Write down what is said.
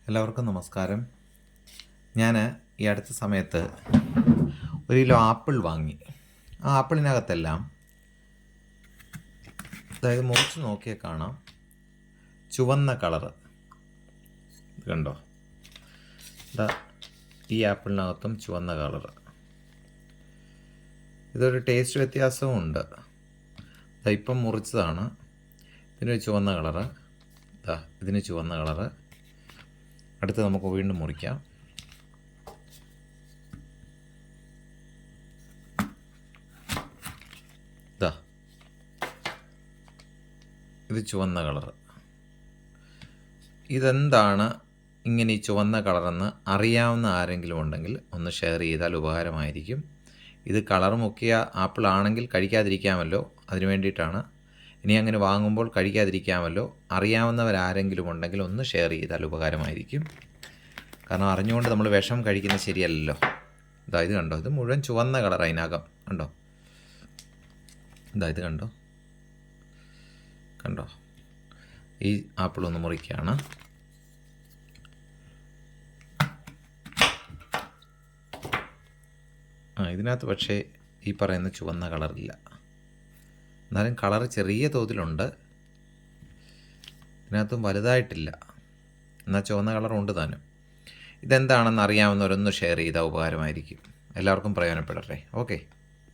എല്ലാവർക്കും നമസ്കാരം. ഞാൻ ഈ അടുത്ത സമയത്ത് 1 കിലോ ആപ്പിൾ വാങ്ങി. ആ ആപ്പിളിനകത്തെല്ലാം അതായത് മുറിച്ച് നോക്കിയാൽ കാണാം ചുവന്ന കളറ്. ഇത് കണ്ടോ? ഈ ആപ്പിളിനകത്തും ചുവന്ന കളറ്. ഇതൊരു ടേസ്റ്റ് വ്യത്യാസവും ഉണ്ട്. ഇപ്പം മുറിച്ചതാണ്. ഇതിനൊരു ചുവന്ന കളറ്, ഇതിന് ചുവന്ന കളറ്. അടുത്ത് നമുക്ക് വീണ്ടും മുറിക്കാം. ഇത് ചുവന്ന കളറ്. ഇതെന്താണ് ഇങ്ങനെ ഈ ചുവന്ന കളറെന്ന് അറിയാവുന്ന ആരെങ്കിലും ഉണ്ടെങ്കിൽ ഒന്ന് ഷെയർ ചെയ്താൽ ഉപകാരമായിരിക്കും. ഇത് കളർ മുക്കിയ ആപ്പിളാണെങ്കിൽ കഴിക്കാതിരിക്കാമല്ലോ, അതിനു വേണ്ടിയിട്ടാണ്. ഇനി അങ്ങനെ വാങ്ങുമ്പോൾ കഴിക്കാതിരിക്കാമല്ലോ. അറിയാവുന്നവരാരെങ്കിലും ഉണ്ടെങ്കിൽ ഒന്ന് ഷെയർ ചെയ്താൽ ഉപകാരമായിരിക്കും. കാരണം അറിഞ്ഞുകൊണ്ട് നമ്മൾ വിഷം കഴിക്കുന്നത് ശരിയല്ലല്ലോ. ഇത് കണ്ടോ? ഇത് മുഴുവൻ ചുവന്ന കളർ അതിനകം കണ്ടോ? ഇത് കണ്ടോ? ഈ ആപ്പിളൊന്ന് മുറിക്കുകയാണ്. ഇതിനകത്ത് പക്ഷേ ഈ പറയുന്ന ചുവന്ന കളറില്ല. എന്നാലും കളർ ചെറിയ തോതിലുണ്ട്. ഇതിനകത്തും വലുതായിട്ടില്ല. എന്നാൽ ചുവന്ന കളറുണ്ട് താനും. ഇതെന്താണെന്ന് അറിയാവുന്നവരൊന്ന് ഷെയർ ചെയ്താൽ ഉപകാരമായിരിക്കും. എല്ലാവർക്കും പ്രയോജനപ്പെടട്ടെ. ഓക്കെ.